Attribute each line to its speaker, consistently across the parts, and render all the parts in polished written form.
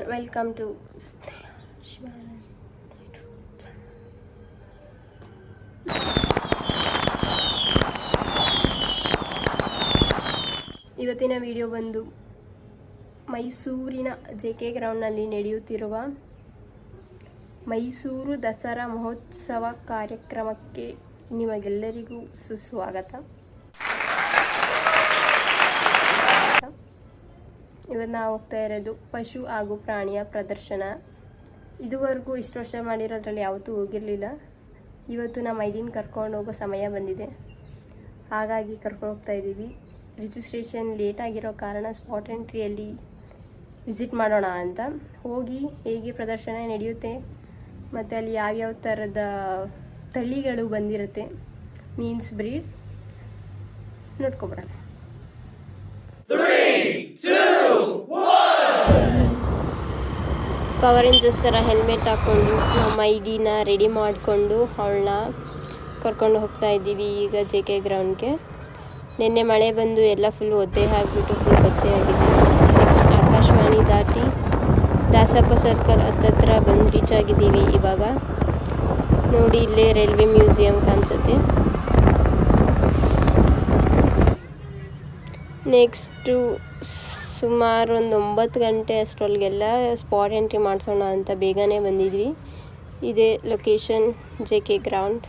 Speaker 1: everyone, welcome to ಇವತ್ತಿನ video ಬಂದು ಮೈಸೂರಿನ JK ಗ್ರೌಂಡ್ನಲ್ಲಿ ನಡೆಯುತ್ತಿರುವ ಮೈಸೂರು ದಸರಾ ಮಹೋತ್ಸವ ಕಾರ್ಯಕ್ರಮಕ್ಕೆ ನಿಮಗೆಲ್ಲರಿಗೂ ಸುಸ್ವಾಗತ. ಇವತ್ತು ನಾವು ಹೋಗ್ತಾ ಇರೋದು ಪಶು ಹಾಗೂ ಪ್ರಾಣಿಯ ಪ್ರದರ್ಶನ. ಇದುವರೆಗೂ ಇಷ್ಟು ವರ್ಷ ಮಾಡಿರೋದ್ರಲ್ಲಿ ಯಾವತ್ತೂ ಹೋಗಿರಲಿಲ್ಲ. ಇವತ್ತು ನಮ್ಮ ಐಡಿನ ಕರ್ಕೊಂಡು ಹೋಗೋ ಸಮಯ ಬಂದಿದೆ, ಹಾಗಾಗಿ ಕರ್ಕೊಂಡು ಹೋಗ್ತಾ ಇದ್ದೀವಿ. ರಿಜಿಸ್ಟ್ರೇಷನ್ ಲೇಟ್ ಆಗಿರೋ ಕಾರಣ ಸ್ಪಾಟ್ ಎಂಟ್ರಿಯಲ್ಲಿ ವಿಸಿಟ್ ಮಾಡೋಣ ಅಂತ ಹೋಗಿ ಹೇಗೆ ಪ್ರದರ್ಶನ ನಡೆಯುತ್ತೆ ಮತ್ತು ಅಲ್ಲಿ ಯಾವ್ಯಾವ ಥರದ ತಳಿಗಳು ಬಂದಿರುತ್ತೆ, ಮೀನ್ಸ್ ಬ್ರೀಡ್ ನೋಡ್ಕೊಬಿಡೋಣ. ಪವರ್ ರೇಂಜರ್ಸ್ ಥರ ಹೆಲ್ಮೆಟ್ ಹಾಕ್ಕೊಂಡು ನಮ್ಮ ಐಡಿನ ರೆಡಿ ಮಾಡಿಕೊಂಡು ಅವಳನ್ನ ಕರ್ಕೊಂಡು ಹೋಗ್ತಾ ಇದ್ದೀವಿ ಈಗ JK ಗ್ರೌಂಡ್ಗೆ. ನಿನ್ನೆ ಮಳೆ ಬಂದು ಎಲ್ಲ ಫುಲ್ ಒದ್ದೆ ಆಗಿಬಿಟ್ಟು ಫುಲ್ ಕೊಚ್ಚೆಯಾಗಿದೆ. ನೆಕ್ಸ್ಟ್ ಆಕಾಶವಾಣಿ ದಾಟಿ ದಾಸಪ್ಪ ಸರ್ಕಲ್ ಹತ್ತತ್ರ ಬಂದು ರೀಚ್ ಆಗಿದ್ದೀವಿ. ಇವಾಗ ನೋಡಿ ಇಲ್ಲೇ ರೈಲ್ವೆ ಮ್ಯೂಸಿಯಂ ಕಾಣಿಸುತ್ತೆ. ನೆಕ್ಸ್ಟು ಸುಮಾರು ಒಂದು 9 ಗಂಟೆ ಅಷ್ಟರೊಳಗೆಲ್ಲ ಸ್ಪಾಟ್ ಎಂಟ್ರಿ ಮಾಡಿಸೋಣ ಅಂತ ಬೇಗನೆ ಬಂದಿದ್ವಿ. ಇದೇ ಲೊಕೇಶನ್ JK ಗ್ರೌಂಡ್.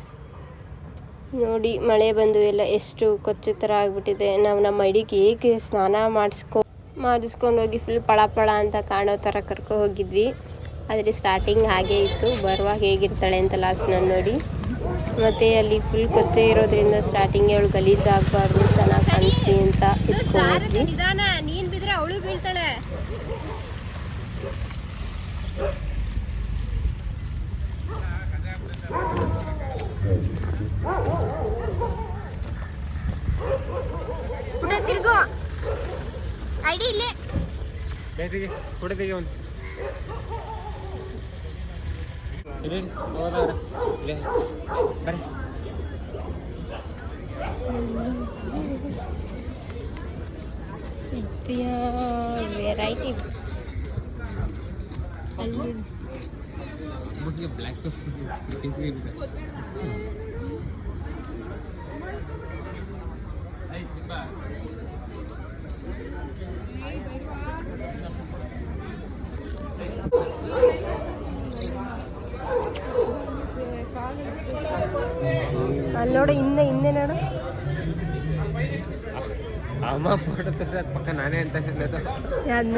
Speaker 1: ನೋಡಿ ಮಳೆ ಬಂದು ಎಲ್ಲ ಎಷ್ಟು ಕೊಚ್ಚೆ ಥರ ಆಗಿಬಿಟ್ಟಿದೆ. ನಾವು ನಮ್ಮ ಐಡಿಗೆ ಹೇಗೆ ಸ್ನಾನ ಮಾಡಿಸ್ಕೊಂಡು ಹೋಗಿ ಫುಲ್ ಪಳ ಅಂತ ಕಾಣೋ ಥರ ಕರ್ಕೊ ಹೋಗಿದ್ವಿ. ಆದರೆ ಸ್ಟಾರ್ಟಿಂಗ್ ಹಾಗೇ ಇತ್ತು, ಬರುವಾಗ ಹೇಗಿರ್ತಾಳೆ ಅಂತ ಲಾಸ್ಟ್ನಲ್ಲಿ ನೋಡಿ. ಮತ್ತು ಅಲ್ಲಿ ಫುಲ್ ಕೊಚ್ಚೆ ಇರೋದ್ರಿಂದ ಸ್ಟಾರ್ಟಿಂಗ್ ಅವಳು ಗಲೀಜು ಆಗಬಾರ್ದು, ಚೆನ್ನಾಗಿ ಕಾಣಿಸ್ಲಿ ಅಂತ ಇಟ್ಕೊಂಡ್ವಿ. ನೀನು ಬಿದ್ದರೆ ಅವಳು ಬೀಳ್ತಾಳೆ. ತಿರ್ಗೋ ಐಡಿ ಇಲ್ಲೇ ಕೊಡದಿಗೆ ಒಂದು ವೆರೈಟಿ ಅಲ್ಲಿ ಬ್ಲ್ಯಾಕ್ ಅಲ್ಲಿ ನೋಡು, ಹಿಂದೆ ನೋಡು.
Speaker 2: ಅಮ್ಮ ಫೋಟೋ ತೋರಿಸ ಪಕ್ಕ ನಾನೇ ಅಂತ
Speaker 1: ಯಾವ್ದನ್ನ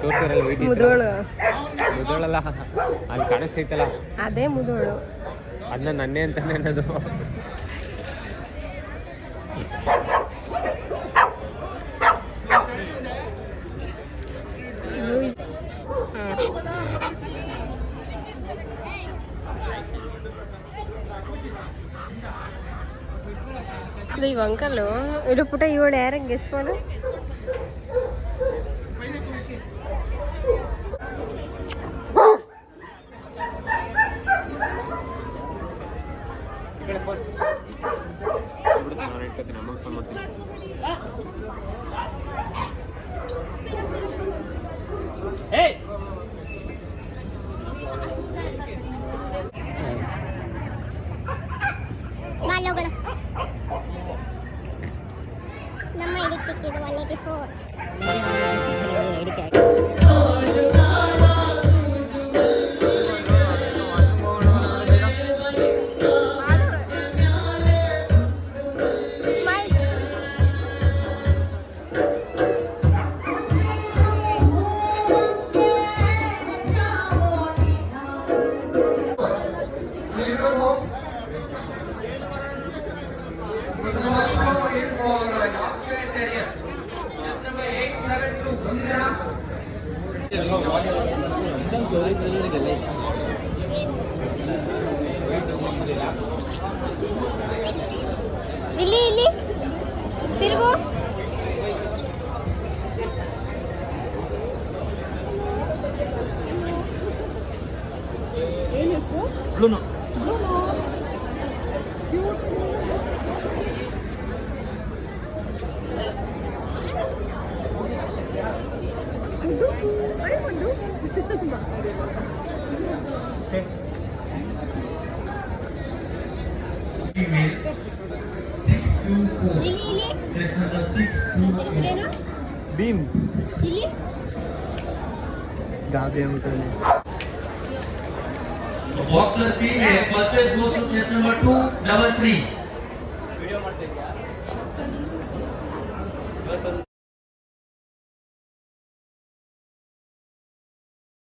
Speaker 2: ತೋರಿಸಿರಲ್ಲ, ಮುದೋಳಲ್ಲ ಅಲ್ಲಿ ಕಾಣಿಸ್ತೈತಲ್ಲ
Speaker 1: ಅದೇ ಮುದೋಳು.
Speaker 2: ಅದನ್ನ ನನ್ನೇ ಅಂತಾನೆ ಅನ್ನೋದು.
Speaker 1: ಇವ ಅಂಕಲು ಇದು ಪುಟ ಇವಳು ಯಾರಂಗೆ ಗೆಸ್ ಮಾಡು.
Speaker 3: ನಮ್ಮ ಐಡಿಗೆ ಸಿಕ್ಕಿದ್ದು 184. ಇಲ್ಲಿ ತಿರುಗು. ಏನು ಹೆಸರು? ಬ್ಲೂನೋ. ಇಲ್ಲಿ ಹೆಸರೇನು?
Speaker 4: ಭೀಮ್
Speaker 3: ಇಲ್ಲಿ
Speaker 4: ಗಾಬಿ ಅಂತಾನೆ.
Speaker 5: Boxer female, first place goes to place number 233.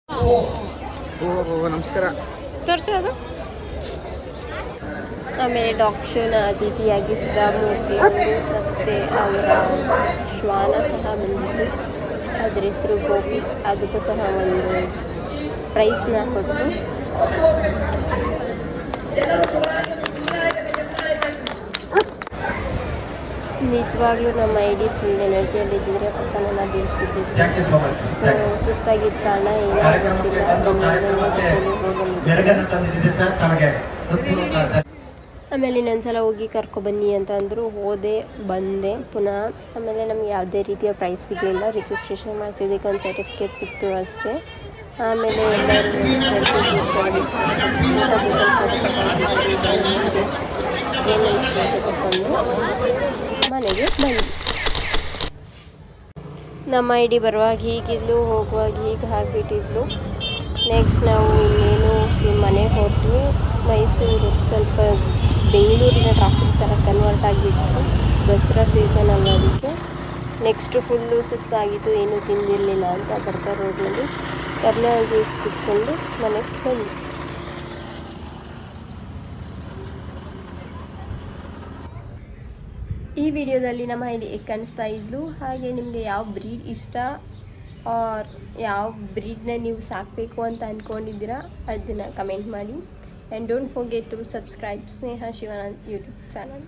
Speaker 4: ಓ ನಮಸ್ಕಾರ.
Speaker 3: ತೋರಿಸೋದು
Speaker 1: ಆಮೇಲೆ ಡಾಕ್ಟರ್ ಶೋನ ಅತಿಥಿಯಾಗಿ ಸುಧಾಮೂರ್ತಿ ಅವರು ಮತ್ತು ಅವರ ಶ್ವಾನ ಸಹ ಬಂದಿತ್ತು. ಅದ್ರ ಹೆಸರು ಗೋಪಿ. ಅದಕ್ಕೂ ಸಹ ಒಂದು ಪ್ರೈಸ್ನ ಕೊಟ್ಟು ನಿಜವಾಗ್ಲೂ ನಮ್ಮ ಐಡಿ ಫುಲ್ ಎನರ್ಜಿಯಲ್ಲಿದ್ದಿದ್ರೆ ಪಕ್ಕ ನನ್ನ ಬೀಳಿಸ್ಬಿಟ್ಟಿದ್ವಿ. ಸೊ ಸುಸ್ತಾಗಿದ್ದ ಕಾರಣ ಏನೋ ಗೊತ್ತಿಲ್ಲ ಜೊತೆಯಲ್ಲಿ ಹೋಗಲಿಲ್ಲ. ಆಮೇಲೆ ಇನ್ನೊಂದ್ಸಲ ಹೋಗಿ ಕರ್ಕೊಬನ್ನಿ ಅಂತ ಅಂದರು. ಹೋದೆ, ಬಂದೆ ಪುನಃ. ಆಮೇಲೆ ನಮ್ಗೆ ಯಾವುದೇ ರೀತಿಯ ಪ್ರೈಸ್ ಸಿಗಲಿಲ್ಲ. ರಿಜಿಸ್ಟ್ರೇಷನ್ ಮಾಡಿಸಿದ್ದಕ್ಕೆ ಒಂದು ಸರ್ಟಿಫಿಕೇಟ್ ಸಿಕ್ತು ಅಷ್ಟೇ. ಆಮೇಲೆ ಎಲ್ಲರೂ ತಗೊಂಡು ಮನೆಗೆ ಬಂದ್ವಿ. ನಮ್ಮ ಐಡಿ ಬರುವಾಗ ಹೀಗಿದ್ಲು, ಹೋಗುವಾಗ ಹೀಗೆ ಹಾಕಿಬಿಟ್ಟಿದ್ಲು. ನೆಕ್ಸ್ಟ್ ನಾವು ಇನ್ನೇನು ಮನೆಗೆ ಹೊರಟ್ವಿ. ಮೈಸೂರು ಸ್ವಲ್ಪ ಬೆಂಗಳೂರಿನ ಟ್ರಾಫಿಕ್ ಥರ ಕನ್ವರ್ಟ್ ಆಗಿತ್ತು. ದಸರಾ ಸೀಸನ್ ಅನ್ನೋದಕ್ಕೆ. ನೆಕ್ಸ್ಟ್ ಫುಲ್ಲು ಸುಸ್ತಾಗಿತ್ತು, ಏನೂ ತಿಂದಿರಲಿಲ್ಲ ಅಂತ ಬರ್ತಾ ರೋಡ್ನಲ್ಲಿ ಕರ್ನಾಟಕ ಜ್ಯೂಸ್ ಕುತ್ಕೊಂಡು ಮನೆಗೆ ಬಂದ್ವಿ. ಈ ವಿಡಿಯೋದಲ್ಲಿ ನಮ್ಮ ಐಡಿ ಕಾಣಿಸ್ತಾ ಇದ್ಲು. ಹಾಗೆ ನಿಮಗೆ ಯಾವ ಬ್ರೀಡ್ ಇಷ್ಟ ಆರ್ ಯಾವ ಬ್ರೀಡ್ನ ನೀವು ಸಾಕಬೇಕು ಅಂತ ಅಂದ್ಕೊಂಡಿದ್ದೀರಾ ಅದನ್ನು ಕಮೆಂಟ್ ಮಾಡಿ. And don't forget to subscribe Sneha Shivanand YouTube channel.